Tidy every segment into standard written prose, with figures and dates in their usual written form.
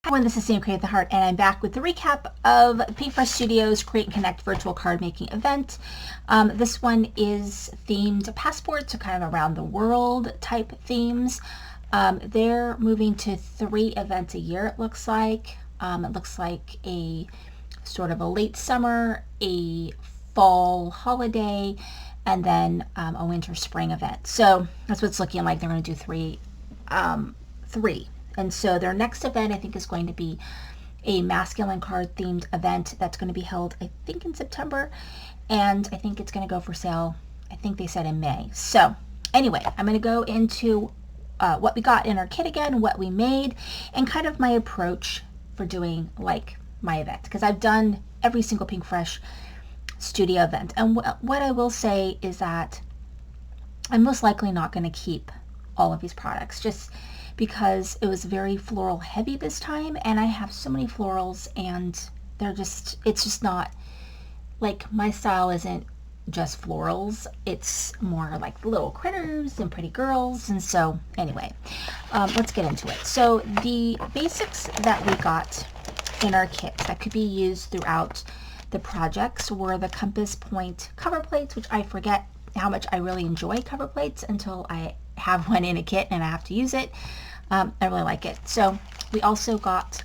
Hi everyone, this is Sam Create the Heart, and I'm back with the recap of Pinkfresh Studios Create and Connect virtual card making event. This one is themed passports, so kind of around the world type themes. They're moving to 3 events a year, it looks like. It looks like a sort of a late summer, a fall holiday, and then a winter spring event. So that's what it's looking like. They're going to do three. And so their next event, I think, is going to be a masculine card themed event that's going to be held, I think, in September. And I think it's going to go for sale, I think they said in May. So anyway, I'm going to go into what we got in our kit again, what we made, and kind of my approach for doing like my event. Because I've done every single Pinkfresh studio event. And what I will say is that I'm most likely not going to keep all of these products, just because it was very floral heavy this time, and I have so many florals, and it's just not, like, my style isn't just florals, it's more like little critters and pretty girls. And so anyway, let's get into it. So the basics that we got in our kit that could be used throughout the projects were the compass point cover plates, which I forget how much I really enjoy cover plates until I have one in a kit and I have to use it. I really like it. So we also got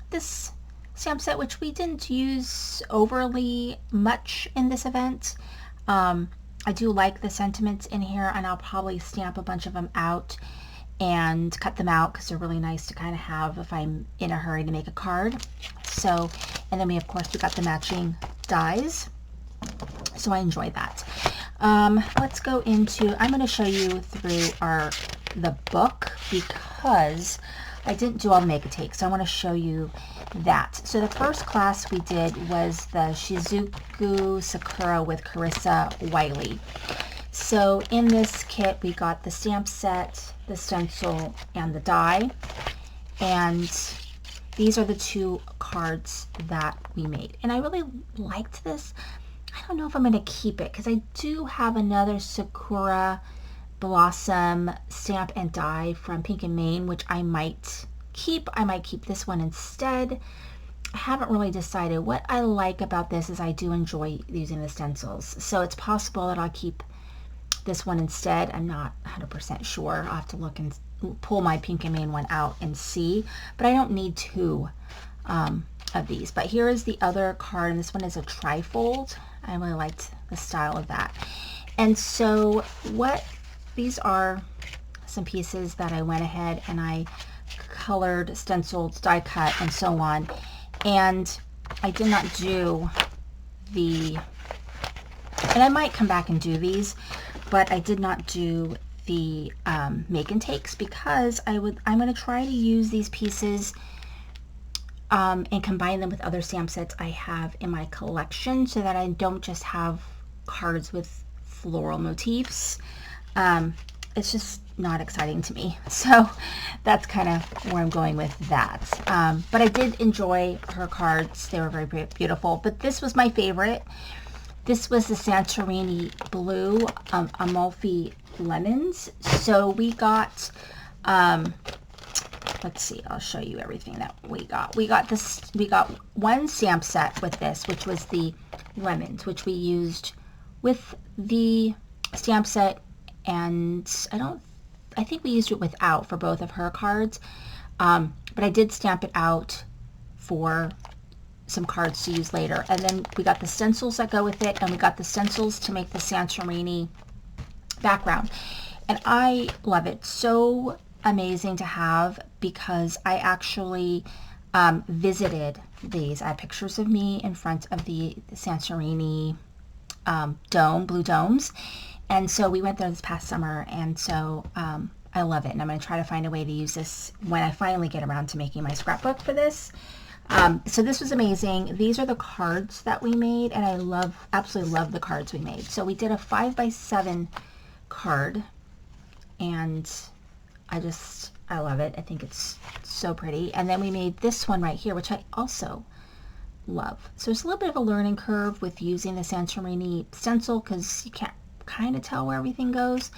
this stamp set, which we didn't use overly much in this event. I do like the sentiments in here, and I'll probably stamp a bunch of them out and cut them out because they're really nice to kind of have if I'm in a hurry to make a card. So, and then we of course we got the matching dies, so I enjoy that. Let's go into, I'm going to show you through the book because I didn't do all the make and take, so I want to show you that. So the first class we did was the Shizuku Sakura with Carissa Wiley. So in this kit we got the stamp set, the stencil, and the die, and these are the 2 cards that we made. And I really liked this. I don't know if I'm going to keep it because I do have another Sakura Blossom stamp and die from Pink and Maine, which I might keep. I might keep this one instead. I haven't really decided. What I like about this is I do enjoy using the stencils, so it's possible that I'll keep this one instead. I'm not 100% sure. I'll have to look and pull my Pink and Maine one out and see, but I don't need 2 of these. But here is the other card, and this one is a trifold. I really liked the style of that. And so these are some pieces that I went ahead and I colored, stenciled, die cut, and so on. And I did not do and I might come back and do these, but I did not do the make and takes because I'm going to try to use these pieces and combine them with other stamp sets I have in my collection so that I don't just have cards with floral motifs. It's just not exciting to me. So that's kind of where I'm going with that. But I did enjoy her cards. They were very beautiful. But this was my favorite. This was the Santorini Blue Amalfi Lemons. So we got, let's see, I'll show you everything that we got. We got 1 stamp set with this, which was the lemons, which we used with the stamp set, and I think we used it without for both of her cards, but I did stamp it out for some cards to use later. And then we got the stencils that go with it, and we got the stencils to make the Santorini background, and I love it. So amazing to have, because I actually visited these. I have pictures of me in front of the Santorini blue domes, and so we went there this past summer, and so I love it, and I'm going to try to find a way to use this when I finally get around to making my scrapbook for this. So this was amazing. These are the cards that we made, and I absolutely love the cards we made. So we did a 5x7 card, and I love it. I think it's so pretty. And then we made this one right here, which I also love. So it's a little bit of a learning curve with using the Santorini stencil because you can't kind of tell where everything goes.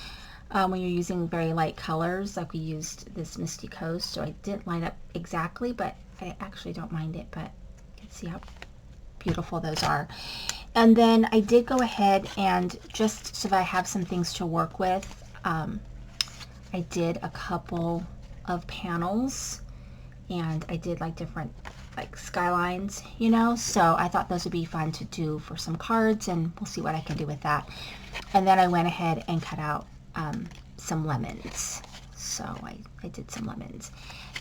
when you're using very light colors, like we used this Misty Coast. So I didn't line up exactly, but I actually don't mind it, but you can see how beautiful those are. And then I did go ahead and, just so that I have some things to work with, I did a couple of panels, and I did like different like skylines, you know, so I thought those would be fun to do for some cards, and we'll see what I can do with that. And then I went ahead and cut out some lemons. So I did some lemons,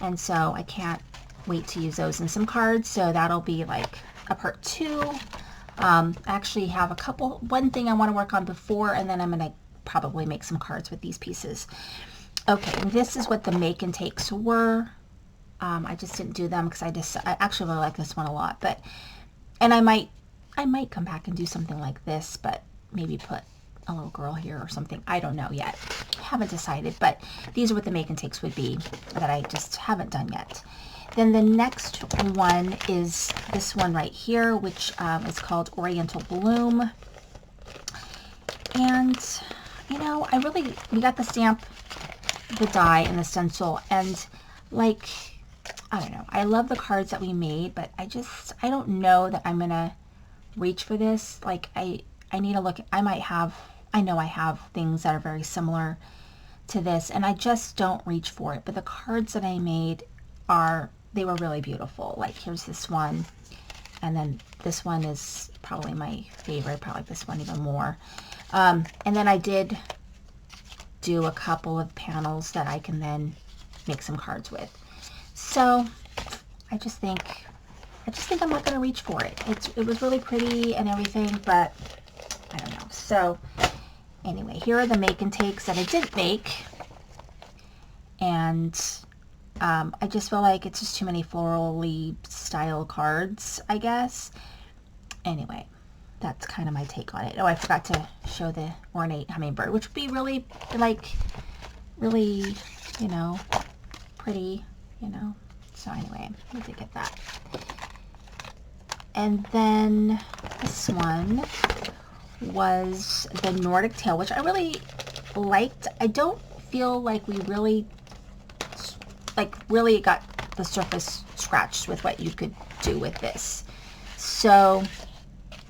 and so I can't wait to use those in some cards. So that'll be like a part 2. I actually have one thing I want to work on before, and then I'm going to probably make some cards with these pieces. Okay, and this is what the make and takes were. I just didn't do them because I actually really like this one a lot, and I might come back and do something like this, but maybe put a little girl here or something. I don't know yet. I haven't decided, but these are what the make and takes would be that I just haven't done yet. Then the next one is this one right here, which is called Oriental Bloom. And, you know, we got the stamp, the die, and the stencil, and like, I don't know, I love the cards that we made, but I don't know that I'm gonna reach for this. Like, I need to look, I know I have things that are very similar to this, and I just don't reach for it. But the cards that I made they were really beautiful. Like, here's this one, and then this one is probably my favorite, probably this one even more. And then I did do a couple of panels that I can then make some cards with. So I just think I'm not going to reach for it. It was really pretty and everything, but I don't know. So anyway, here are the make and takes that I didn't make, and I just feel like it's just too many florally style cards, I guess. Anyway, that's kind of my take on it. Oh, I forgot to show the ornate hummingbird, which would be really, like, really, you know, pretty, you know. So anyway, we did get that. And then this one was the Nordic tail, which I really liked. I don't feel like we really got the surface scratched with what you could do with this. So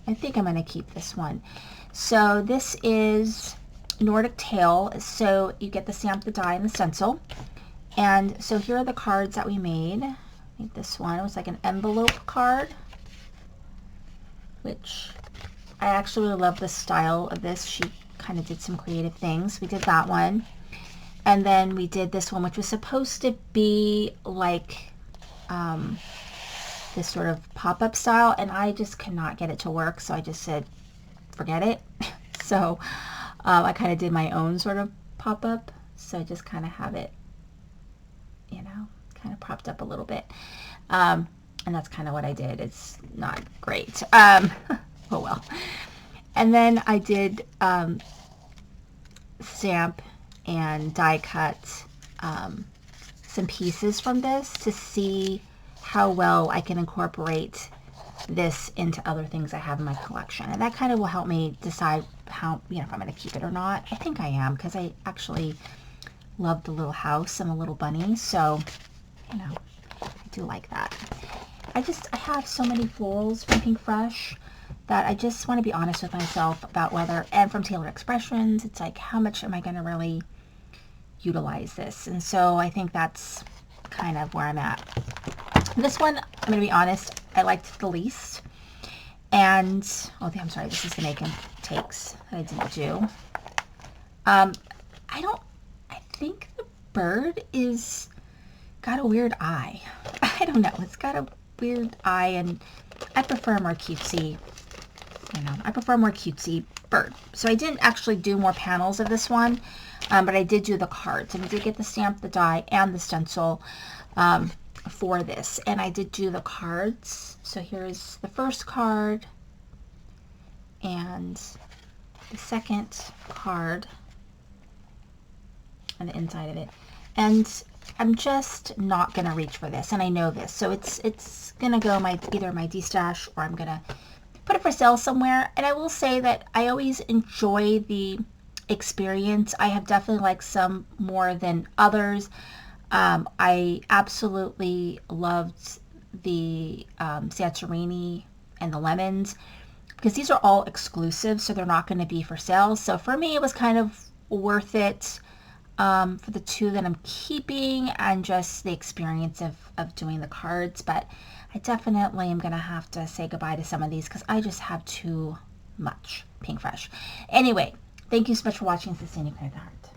I think I'm going to keep this one. So this is Nordic tail. So you get the stamp, the die, and the stencil. And so here are the cards that we made. I think this one was like an envelope card, which I actually really love the style of this. She kind of did some creative things. We did that one. And then we did this one, which was supposed to be like this sort of pop-up style, and I just could not get it to work, so I just said, forget it. So I kind of did my own sort of pop-up, so I just kind of have it, you know, kind of propped up a little bit. And that's kind of what I did. It's not great. Oh well. And then I did stamp and die cut some pieces from this to see how well I can incorporate this into other things I have in my collection. And that kind of will help me decide how, you know, if I'm going to keep it or not. I think I am, because I actually love the little house and the little bunny. So, you know, I do like that. I have so many florals from Pinkfresh that I just want to be honest with myself about whether, and from Tailored Expressions, it's like, how much am I going to really utilize this? And so I think that's kind of where I'm at. This one, I'm going to be honest, I liked the least. And, oh, I'm sorry, this is the make and takes that I didn't do. I think the bird got a weird eye. I don't know, it's got a weird eye, and I prefer more cutesy, you know, I prefer more cutesy bird. So I didn't actually do more panels of this one, but I did do the cards, and I did get the stamp, the die, and the stencil for this. And I did do the cards. So here's the first card and the second card on the inside of it. And I'm just not going to reach for this, and I know this. So it's going to go either my D-stash, or I'm going to put it for sale somewhere. And I will say that I always enjoy the experience. I have definitely liked some more than others. I absolutely loved the Santorini and the lemons, because these are all exclusive, so they're not going to be for sale. So for me, it was kind of worth it for the two that I'm keeping and just the experience of doing the cards. But I definitely am going to have to say goodbye to some of these because I just have too much Pinkfresh. Anyway, thank you so much for watching. This is Sandy Credit Heart.